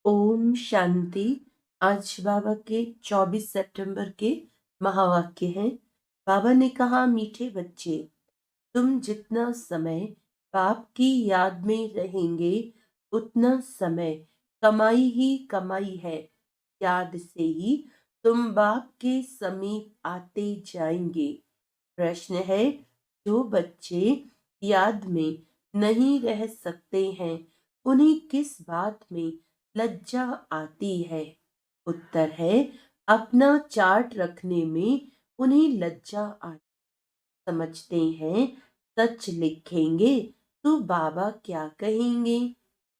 ओम शांति। आज बाबा के 24 सितंबर के महावाक्य हैं। बाबा ने कहा, मीठे बच्चे, तुम जितना समय बाप की याद में रहेंगे उतना समय कमाई ही कमाई है। याद से ही तुम बाप के समीप आते जाएंगे। प्रश्न है, जो बच्चे याद में नहीं रह सकते हैं उन्हें किस बात में लज्जा आती है? उत्तर है, अपना चार्ट रखने में उन्हें लज्जा आती। समझते हैं सच लिखेंगे तो बाबा क्या कहेंगे।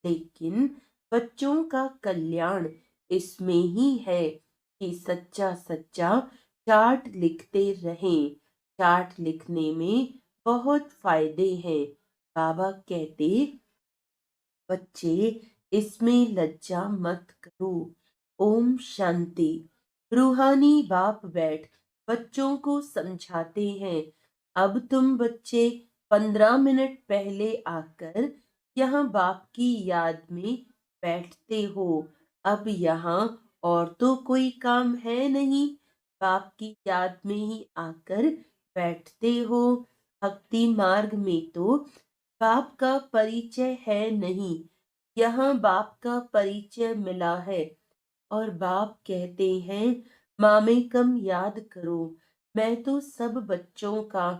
लेकिन बच्चों का कल्याण इसमें ही है कि सच्चा सच्चा चार्ट लिखते रहें। चार्ट लिखने में बहुत फायदे हैं। बाबा कहते, बच्चे, इसमें लज्जा मत करो। ओम शांति। रूहानी बाप बैठ बच्चों को समझाते हैं। अब तुम बच्चे 15 मिनट पहले आकर यहाँ बाप की याद में बैठते हो। अब यहाँ और तो कोई काम है नहीं, बाप की याद में ही आकर बैठते हो। भक्ति मार्ग में तो बाप का परिचय है नहीं, यहाँ बाप का परिचय मिला है। और बाप कहते हैं, मामे कम याद करो, मैं तो सब बच्चों का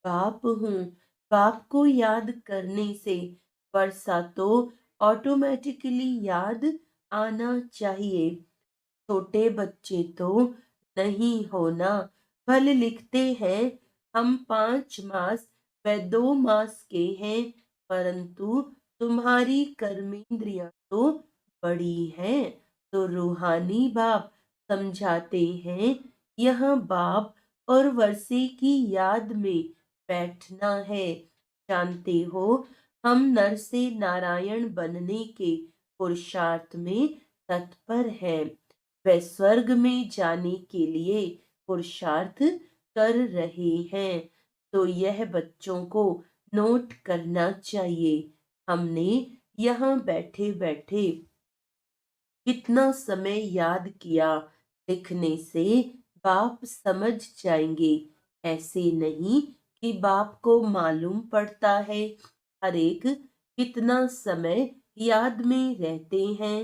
बाप हूँ। बाप को याद करने से वर्षा तो ऑटोमेटिकली याद आना चाहिए। छोटे बच्चे तो नहीं होना। फल लिखते हैं, हम 5 मास व 2 मास के हैं, परंतु तुम्हारी कर्मेंद्रियां तो बड़ी हैं। तो रूहानी बाप समझाते हैं, यहाँ बाप और वर्षे की याद में बैठना है। जानते हो, हम नर से नारायण बनने के पुरुषार्थ में तत्पर हैं। वे स्वर्ग में जाने के लिए पुरुषार्थ कर रहे हैं। तो यह बच्चों को नोट करना चाहिए। हमने यहाँ बैठे बैठे कितना समय याद किया, लिखने से बाप समझ जाएंगे। ऐसे नहीं कि बाप को मालूम पड़ता है हर एक कितना समय याद में रहते हैं।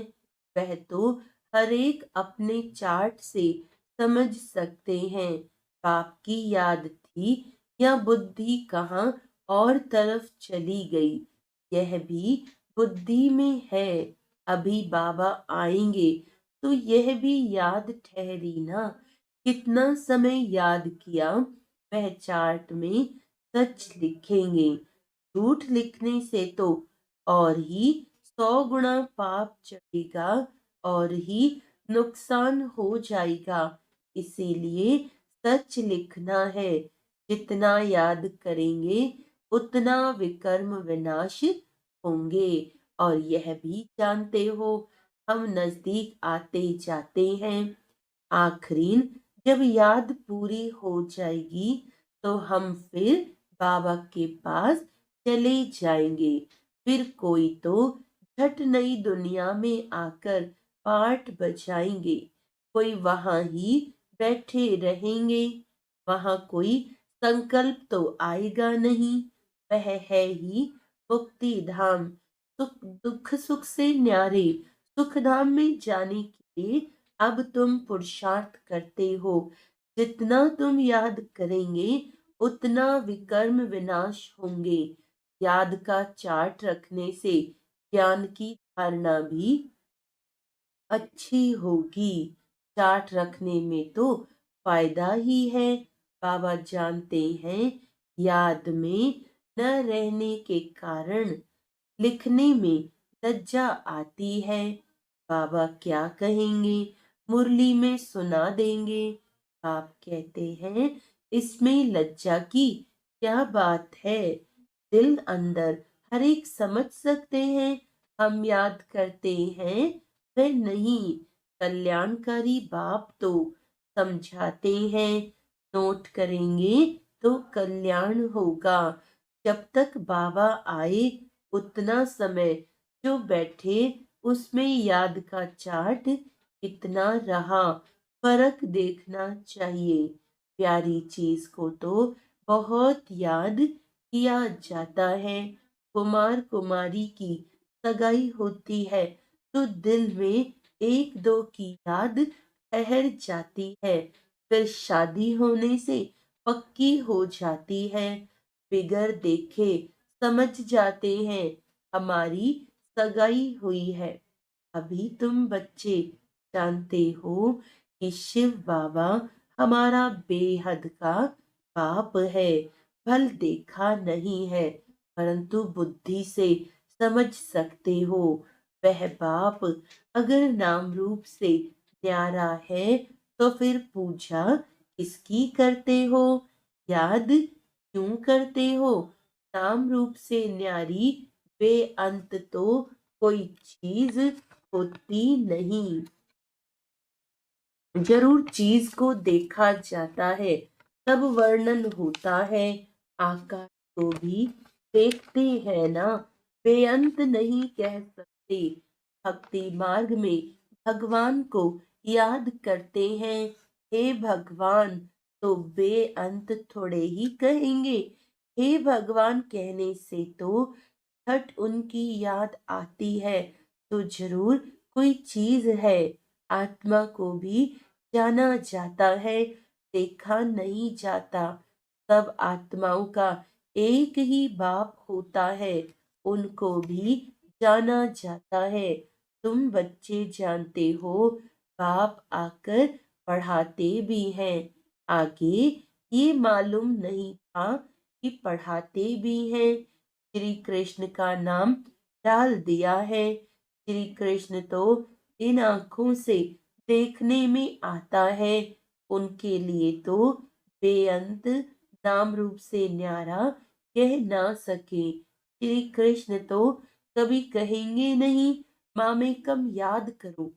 वह तो हर एक अपने चार्ट से समझ सकते हैं। बाप की याद थी या बुद्धि कहाँ और तरफ चली गई, यह भी बुद्धि में है। अभी बाबा आएंगे तो यह भी याद ठहरी ना। कितना समय याद किया, वह चार्ट में सच लिखेंगे। झूठ लिखने से तो और ही 100 गुना पाप चढ़ेगा और ही नुकसान हो जाएगा। इसीलिए सच लिखना है। जितना याद करेंगे उतना विकर्म विनाश होंगे। और यह भी जानते हो, हम नजदीक आते जाते हैं। आखिरीन जब याद पूरी हो जाएगी तो हम फिर बाबा के पास चले जाएंगे। फिर कोई तो झट नई दुनिया में आकर पाठ बजाएंगे, कोई वहां ही बैठे रहेंगे। वहां कोई संकल्प तो आएगा नहीं। वह है ही मुक्ति धाम। सुख दुख सुख से न्यारे सुख धाम में जाने के लिए अब तुम पुरुषार्थ करते हो। जितना तुम याद करेंगे उतना विकर्म विनाश होंगे। याद का चार्ट रखने से ज्ञान की धारणा भी अच्छी होगी। चार्ट रखने में तो फायदा ही है। बाबा जानते हैं, याद में न रहने के कारण लिखने में लज्जा आती है। बाबा क्या कहेंगे, मुरली में सुना देंगे। आप कहते हैं, इसमें लज्जा की क्या बात है? दिल अंदर हर एक समझ सकते हैं, हम याद करते हैं वह नहीं। कल्याणकारी बाप तो समझाते हैं, नोट करेंगे तो कल्याण होगा। जब तक बाबा आए उतना समय जो बैठे उसमें याद का चार्ट कितना रहा, फर्क देखना चाहिए। प्यारी चीज को तो बहुत याद किया जाता है। कुमार कुमारी की सगाई होती है तो दिल में एक दो की याद ठहर जाती है, फिर शादी होने से पक्की हो जाती है। बिगर देखे समझ जाते हैं हमारी सगाई हुई है। अभी तुम बच्चे जानते हो कि शिव बाबा हमारा बेहद का बाप है। फल देखा नहीं है परंतु बुद्धि से समझ सकते हो। वह बाप अगर नाम रूप से न्यारा है तो फिर पूजा किसकी करते हो, याद क्यों करते हो। नाम रूप से न्यारी बेअंत तो कोई चीज होती नहीं। जरूर चीज को देखा जाता है तब वर्णन होता है। आकाश को भी देखते हैं ना, बेअंत नहीं कह सकते। भक्ति मार्ग में भगवान को याद करते हैं। हे भगवान तो बेअंत थोड़े ही कहेंगे। हे भगवान कहने से तो छठ उनकी याद आती है तो जरूर कोई चीज है। आत्मा को भी जाना जाता है, देखा नहीं जाता। सब आत्माओं का एक ही बाप होता है, उनको भी जाना जाता है। तुम बच्चे जानते हो बाप आकर पढ़ाते भी हैं। आगे ये मालूम नहीं था कि पढ़ाते भी हैं। श्री कृष्ण का नाम डाल दिया है। श्री कृष्ण तो इन आंखों से देखने में आता है। उनके लिए तो बेअंत नाम रूप से न्यारा कह ना सके। श्री कृष्ण तो कभी कहेंगे नहीं माँ में कम याद करो।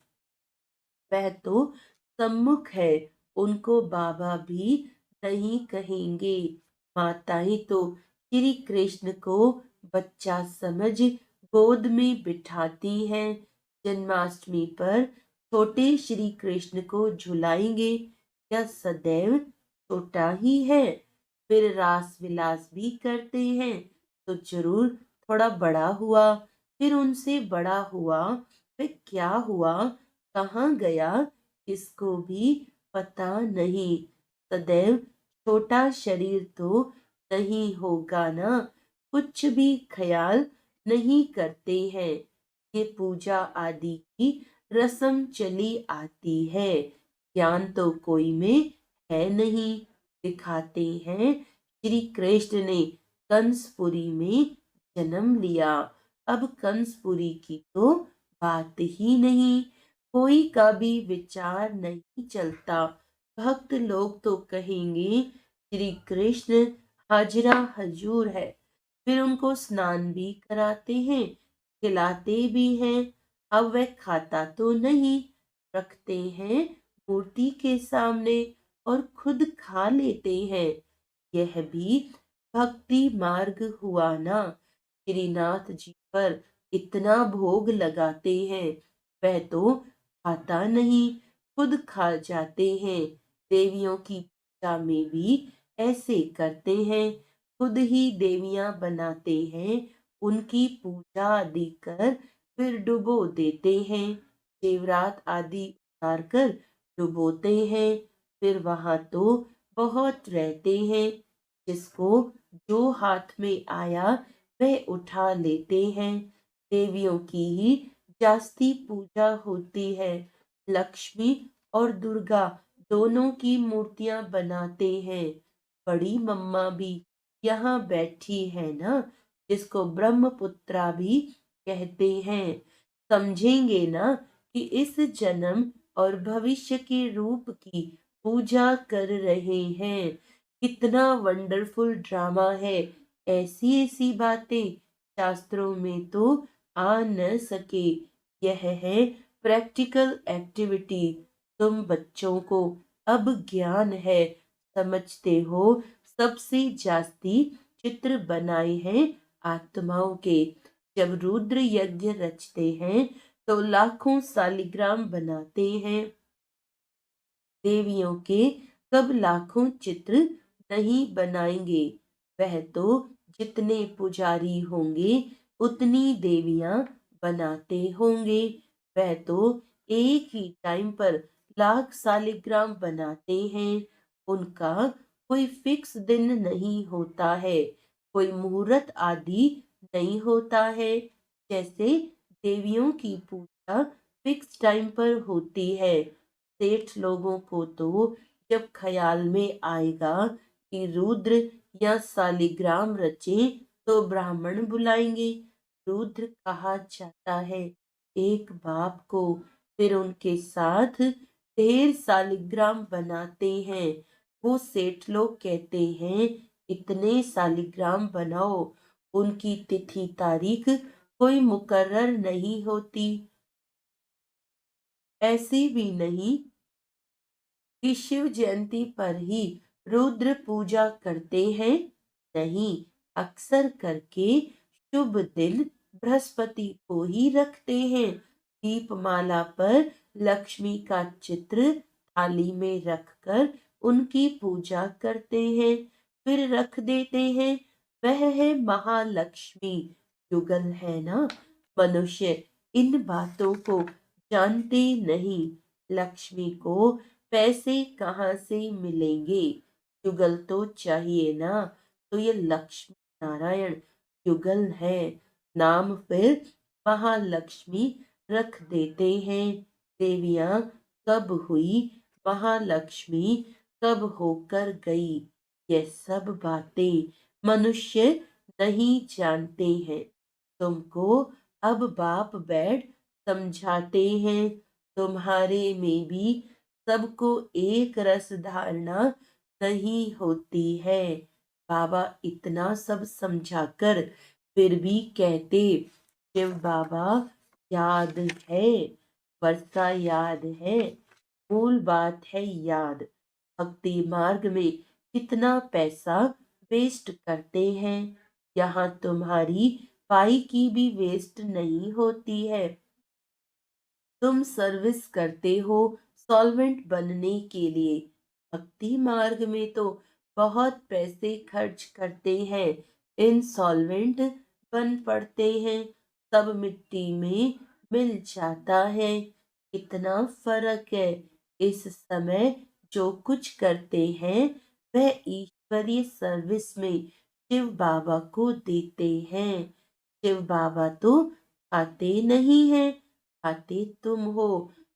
वह तो सम्मुख है, उनको बाबा भी नहीं कहेंगे। माताएं तो श्री कृष्ण को बच्चा समझ गोद में बिठाती हैं। जन्माष्टमी पर छोटे श्री कृष्ण को झुलाएंगे या सदैव छोटा ही है। फिर रास विलास भी करते हैं तो जरूर थोड़ा बड़ा हुआ, फिर उनसे बड़ा हुआ, फिर क्या हुआ, कहाँ गया, इसको भी पता नहीं। सदैव छोटा शरीर तो नहीं होगा ना, कुछ भी ख्याल नहीं करते हैं। ये पूजा आदि की रस्म चली आती है, ज्ञान तो कोई में है नहीं। दिखाते हैं श्री कृष्ण ने कंसपुरी में जन्म लिया। अब कंसपुरी की तो बात ही नहीं, कोई का भी विचार नहीं चलता। भक्त लोग तो कहेंगे श्री कृष्ण हाजरा हजूर है। फिर उनको स्नान भी कराते हैं, खिलाते भी हैं। अब वह खाता तो नहीं, रखते हैं मूर्ति के सामने और खुद खा लेते हैं। यह भी भक्ति मार्ग हुआ ना। श्रीनाथ जी पर इतना भोग लगाते हैं, वह तो खाता नहीं, खुद खा जाते हैं। देवियों की पूजा में भी ऐसे करते हैं, खुद ही देवियां बनाते हैं, उनकी पूजा आदि कर फिर डुबो देते हैं। शिवरात आदि उतार कर डुबोते हैं। फिर वहां तो बहुत रहते हैं, जिसको जो हाथ में आया वह उठा लेते हैं। देवियों की ही जास्ती पूजा होती है। लक्ष्मी और दुर्गा दोनों की मूर्तियां बनाते हैं। बड़ी मम्मा भी यहाँ बैठी है ना, जिसको ब्रह्मपुत्रा भी कहते हैं। समझेंगे ना कि इस जन्म और भविष्य के रूप की पूजा कर रहे हैं। कितना वंडरफुल ड्रामा है। ऐसी ऐसी बातें शास्त्रों में तो आ न सके। यह है प्रैक्टिकल एक्टिविटी। तुम बच्चों को अब ज्ञान है, समझते हो। सबसे जास्ती चित्र बनाए हैं आत्माओं के। जब रुद्र यज्ञ रचते हैं तो लाखों सालिग्राम बनाते हैं। देवियों के कब लाखों चित्र नहीं बनाएंगे। वह तो जितने पुजारी होंगे उतनी देवियां बनाते होंगे। वह तो एक ही टाइम पर लाख सालिग्राम बनाते हैं। उनका कोई फिक्स दिन नहीं होता है, कोई मुहूर्त आदि नहीं होता है। जैसे देवियों की पूजा फिक्स टाइम पर होती है, सेठ लोगों को तो जब ख्याल में आएगा कि रुद्र या सालिग्राम रचे तो ब्राह्मण बुलाएंगे। रुद्र कहा जाता है एक बाप को, फिर उनके साथ ढेर सालिग्राम बनाते हैं। वो सेठ लोग कहते हैं इतने सालिग्राम बनाओ। उनकी तिथि तारीख कोई मुकर्रर नहीं होती। ऐसी भी नहीं कि शिव जयंती पर ही रुद्र पूजा करते हैं। नहीं, अक्सर करके शुभ दिन बृहस्पति को ही रखते हैं। दीपमाला पर लक्ष्मी का चित्र थाली में रखकर उनकी पूजा करते हैं, फिर रख देते हैं। वह है महालक्ष्मी। युगल है ना। मनुष्य इन बातों को जानते नहीं। लक्ष्मी को पैसे कहाँ से मिलेंगे। युगल तो चाहिए ना। तो ये लक्ष्मी नारायण युगल है। नाम फिर महालक्ष्मी रख देते हैं। देवियां कब हुई, महालक्ष्मी कब होकर गई, ये सब बातें मनुष्य नहीं जानते हैं। तुमको अब बाप बैठ समझाते हैं। तुम्हारे में भी सबको एक रस धारणा नहीं होती है। बाबा इतना सब समझाकर फिर भी कहते शिव बाबा याद है, वर्षा याद है, मूल बात है याद। भक्ति मार्ग में कितना पैसा वेस्ट करते हैं। यहाँ तुम्हारी पाई की भी वेस्ट नहीं होती है। तुम सर्विस करते हो सॉल्वेंट बनने के लिए। भक्ति मार्ग में तो बहुत पैसे खर्च करते हैं, इनसॉल्वेंट बन पड़ते हैं, सब मिट्टी में मिल जाता है। इतना फर्क है। इस समय जो कुछ करते हैं वह ईश्वरीय सर्विस में शिव बाबा को देते हैं। शिव बाबा तो खाते नहीं हैं, खाते तुम हो।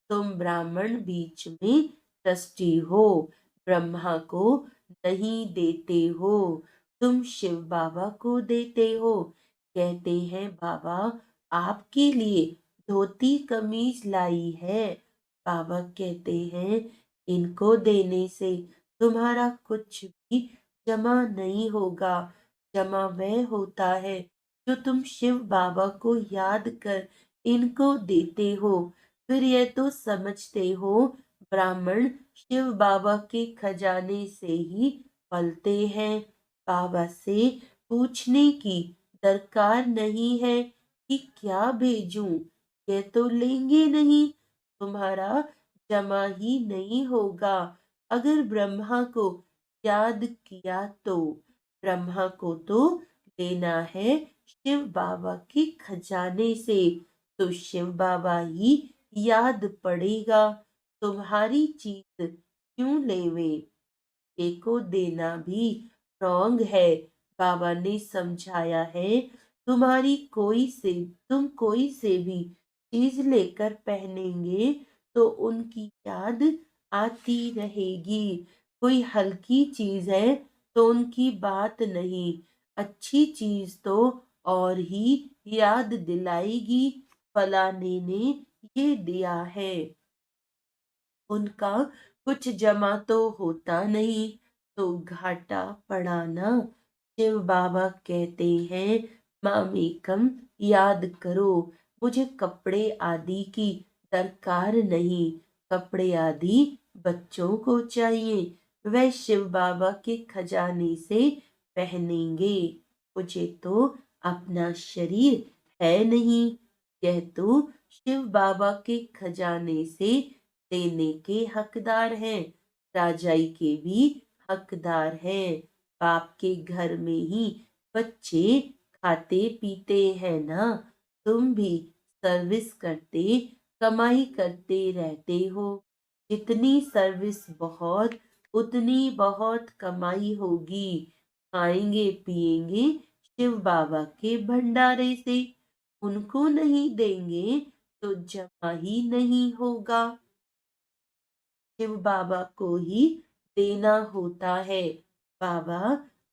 तुम ब्राह्मण बीच में ट्रस्टी हो, ब्रह्मा को नहीं देते हो, तुम शिव बाबा को देते हो। कहते हैं बाबा आपके लिए धोती कमीज लाई है। बाबा कहते हैं इनको देने से तुम्हारा कुछ भी जमा नहीं होगा। जमा वह होता है जो तुम शिव बाबा को याद कर इनको देते हो। फिर यह तो समझते हो ब्राह्मण शिव बाबा के खजाने से ही पलते हैं। बाबा से पूछने की दरकार नहीं है कि क्या भेजूं, यह तो लेंगे नहीं। तुम्हारा जमा ही नहीं होगा। अगर ब्रह्मा को याद किया तो ब्रह्मा को तो लेना है शिव बाबा के खजाने से, तो शिव बाबा ही याद पड़ेगा। तुम्हारी चीज क्यों लेवे, एको देना भी रॉन्ग है। बाबा ने समझाया है तुम कोई से भी चीज लेकर पहनेंगे तो उनकी याद आती रहेगी। कोई हल्की चीज है तो उनकी बात नहीं, अच्छी चीज तो और ही याद दिलाएगी फलाने ने ये दिया है। उनका कुछ जमा तो होता नहीं, तो घाटा पड़ा ना। शिव बाबा कहते हैं मामी कम याद करो, मुझे कपड़े आदि की दरकार नहीं। कपड़े आदि बच्चों को चाहिए, वह शिव बाबा के खजाने से पहनेंगे। मुझे तो अपना शरीर है नहीं, यह तो शिव बाबा के खजाने से देने के हकदार हैं, राजाई के भी हकदार हैं। बाप के घर में ही बच्चे खाते पीते हैं ना। तुम भी सर्विस करते, कमाई करते रहते हो। जितनी सर्विस बहुत, उतनी बहुत कमाई होगी। खाएंगे पिएंगे शिव बाबा के भंडारे से। उनको नहीं देंगे तो जमा ही नहीं होगा। शिव बाबा को ही देना होता है। बाबा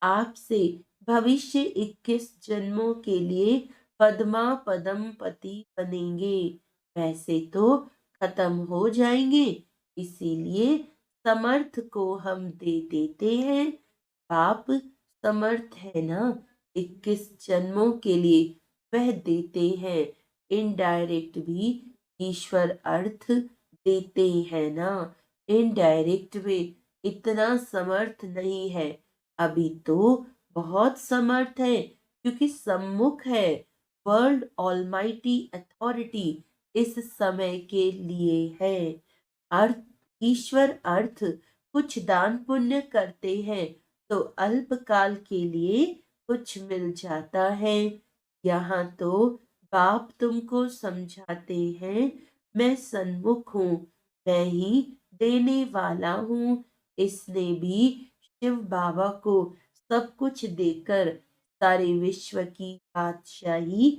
आपसे भविष्य 21 जन्मों के लिए पद्मा पदम पति बनेंगे। पैसे तो खत्म हो जाएंगे, इसीलिए समर्थ को हम दे देते हैं। बाप समर्थ है ना, 21 जन्मों के लिए वह देते हैं। इनडायरेक्ट भी ईश्वर अर्थ देते हैं ना। इनडायरेक्ट में इतना समर्थ नहीं है। अभी तो बहुत समर्थ है, क्योंकि सम्मुख है। वर्ल्ड ऑलमाइटी अथॉरिटी इस समय के लिए है। अर्थ ईश्वर अर्थ कुछ दान पुण्य करते हैं तो अल्पकाल के लिए कुछ मिल जाता है। यहाँ तो बाप तुमको समझाते हैं, मैं सन्मुख हूँ, मैं ही देने वाला हूँ। इसने भी शिव बाबा को सब कुछ देकर सारे विश्व की बादशाही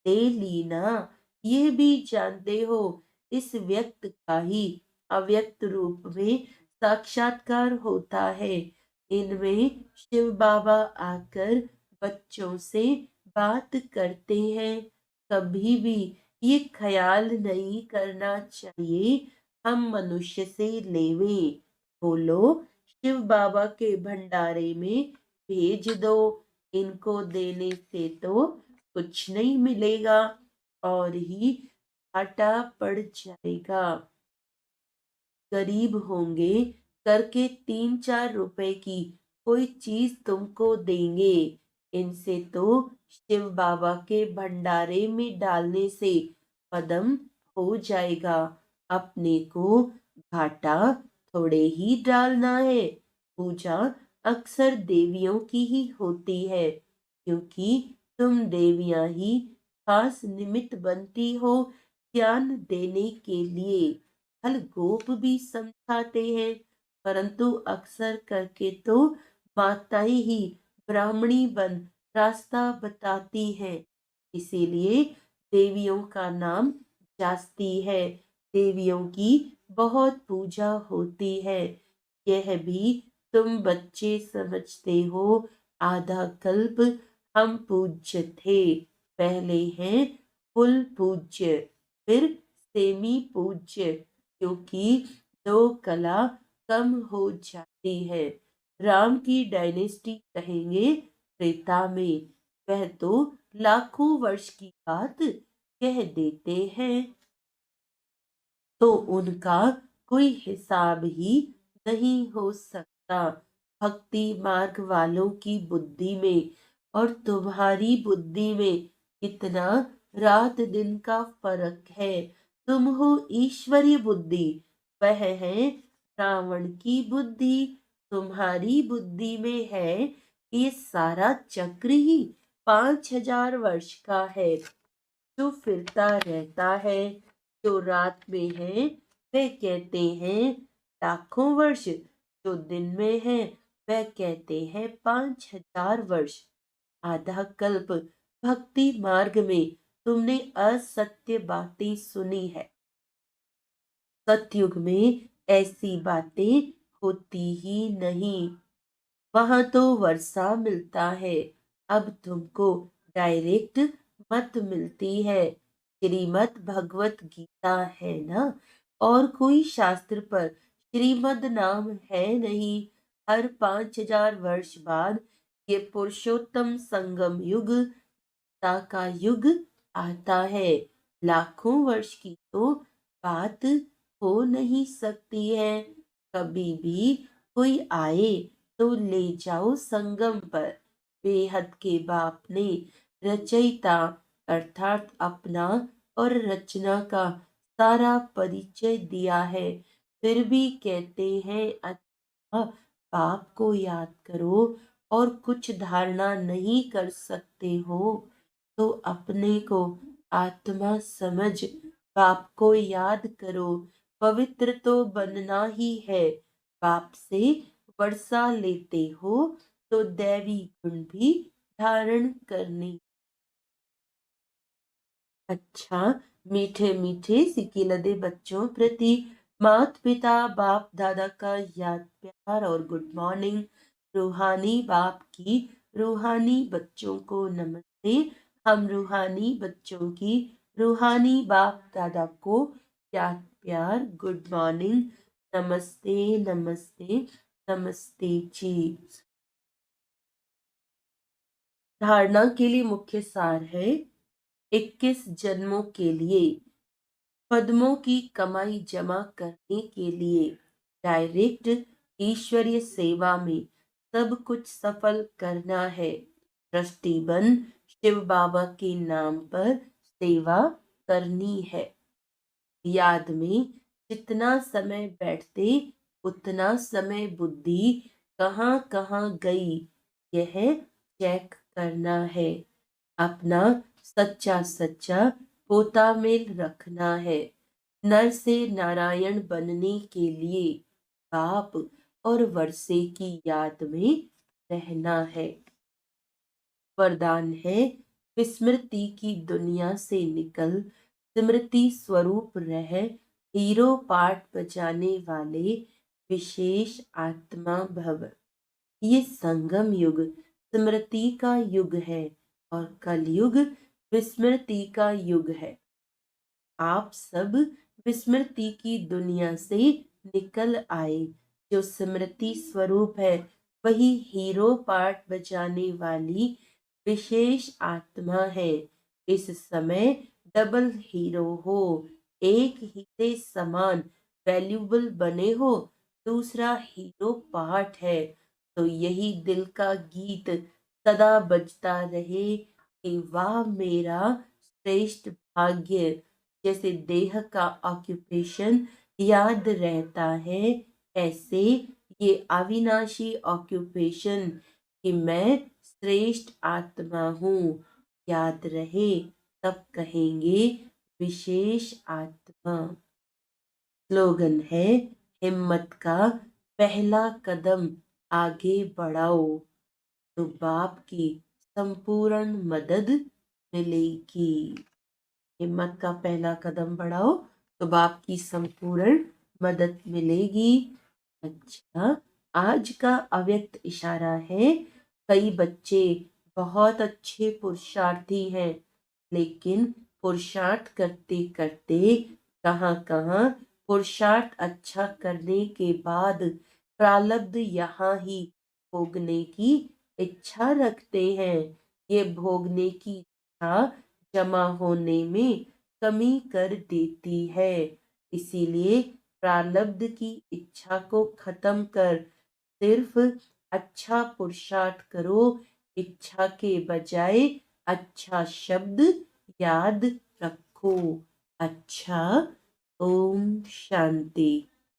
ले ली ना। ये भी जानते हो, इस व्यक्त का ही अव्यक्त रूप में साक्षात्कार होता है। इनमें शिव बाबा आकर बच्चों से बात करते हैं। कभी भी ये ख्याल नहीं करना चाहिए हम मनुष्य से लेवें। बोलो शिव बाबा के भंडारे में भेज दो। इनको देने से तो कुछ नहीं मिलेगा और ही घाटा पड़ जाएगा। गरीब होंगे करके 3-4 रुपए की कोई चीज तुमको देंगे। इनसे तो शिव बाबा के भंडारे में डालने से पदम हो जाएगा। अपने को घाटा थोड़े ही डालना है। पूजा अक्सर देवियों की ही होती है, क्योंकि तुम देवियां ही खास निमित्त बनती हो ज्ञान देने के लिए। फल गोप भी समझाते हैं, परंतु अक्सर करके तो माताएं ही ब्राह्मणी बन रास्ता बताती हैं। इसीलिए देवियों का नाम जास्ती है। देवियों की बहुत पूजा होती है। यह भी तुम बच्चे समझते हो। आधा कल्प हम पूज्य थे। पहले हैं फुल पूज्य, फिर सेमी पूज्य, क्योंकि दो कला कम हो जाती है। राम की डायनेस्टी कहेंगे त्रेता में, वह तो लाखों वर्ष की बात कह देते हैं, तो उनका कोई हिसाब ही नहीं हो सकता। भक्ति मार्ग वालों की बुद्धि में और तुम्हारी बुद्धि में कितना रात दिन का फर्क है। तुम हो ईश्वरीय बुद्धि, वह है रावण की बुद्धि। तुम्हारी बुद्धि में है ये सारा चक्र ही 5000 वर्ष का है, जो फिरता रहता है। जो रात में है वह कहते हैं लाखों वर्ष, जो दिन में है वह कहते हैं 5000 वर्ष। आधा कल्प भक्ति मार्ग में तुमने असत्य बातें सुनी है। सतयुग में ऐसी बातें होती ही नहीं। वहां तो वर्षा मिलता है, अब तुमको डायरेक्ट मत मिलती है। श्रीमद् भगवत गीता है ना, और कोई शास्त्र पर श्रीमद् नाम है नहीं। हर 5000 वर्ष बाद ये पुरुषोत्तम संगम युग का युग आता है। लाखों वर्ष की तो बात हो नहीं सकती है। कभी भी कोई आए तो ले जाओ संगम पर। बेहद के बाप ने रचयिता अर्थात अपना और रचना का सारा परिचय दिया है, फिर भी कहते हैं अच्छा बाप को याद करो और कुछ धारणा नहीं कर सकते हो तो अपने को आत्मा समझ बाप को याद करो। पवित्र तो बनना ही है। बाप से वर्षा लेते हो तो दैवी गुण भी धारण करने। अच्छा, मीठे मीठे सिकिलदे बच्चों प्रति माता पिता बाप दादा का याद प्यार और गुड मॉर्निंग। रूहानी बाप की रूहानी बच्चों को नमस्ते। हम रूहानी बच्चों की रूहानी बाप दादा को याद प्यार गुड मॉर्निंग। नमस्ते नमस्ते नमस्ते जी। धारणा के लिए मुख्य सार है 21 जन्मों के लिए पद्मों की कमाई जमा करने के लिए डायरेक्ट ईश्वरीय सेवा में सब कुछ सफल करना है। ट्रस्टी बन शिव बाबा के नाम पर सेवा करनी है। याद में जितना समय बैठते उतना समय बुद्धि कहाँ कहाँ गई यह चेक करना है। अपना सच्चा सच्चा पोता मेल रखना है। नर से नारायण बनने के लिए बाप और वर्षे की याद में रहना है। वरदान है विस्मृति की दुनिया से निकल स्मृति स्वरूप रह हीरो पार्ट बजाने वाले विशेष आत्मा भव। ये संगम युग स्मृति का युग है और कलयुग विस्मृति का युग है। आप सब विस्मृति की दुनिया से निकल आए। जो स्मृति स्वरूप है वही हीरो पार्ट बजाने वाली विशेष आत्मा है। इस समय डबल हीरो हो, एक हीरे समान वैल्यूबल बने हो, दूसरा हीरो पार्ट है। तो यही दिल का गीत सदा बजता रहे कि वाह मेरा श्रेष्ठ भाग्य। जैसे देह का ऑक्यूपेशन याद रहता है ऐसे ये अविनाशी ऑक्यूपेशन कि मैं श्रेष्ठ आत्मा हूँ याद रहे तब कहेंगे विशेष आत्मा। स्लोगन है हिम्मत का पहला कदम आगे बढ़ाओ तो बाप की संपूर्ण मदद मिलेगी। हिम्मत का पहला कदम बढ़ाओ तो बाप की संपूर्ण मदद मिलेगी। अच्छा, आज का अव्यक्त इशारा है कई बच्चे बहुत अच्छे पुरुषार्थी हैं लेकिन पुरुषार्थ करते करते कहाँ कहाँ पुरुषार्थ अच्छा करने के बाद प्रारब्ध यहाँ ही भोगने की इच्छा रखते हैं। ये भोगने की इच्छा जमा होने में कमी कर देती है। इसीलिए प्रारब्ध की इच्छा को खत्म कर सिर्फ अच्छा पुरुषार्थ करो। इच्छा के बजाय अच्छा शब्द याद रखो। अच्छा, ओम शांति।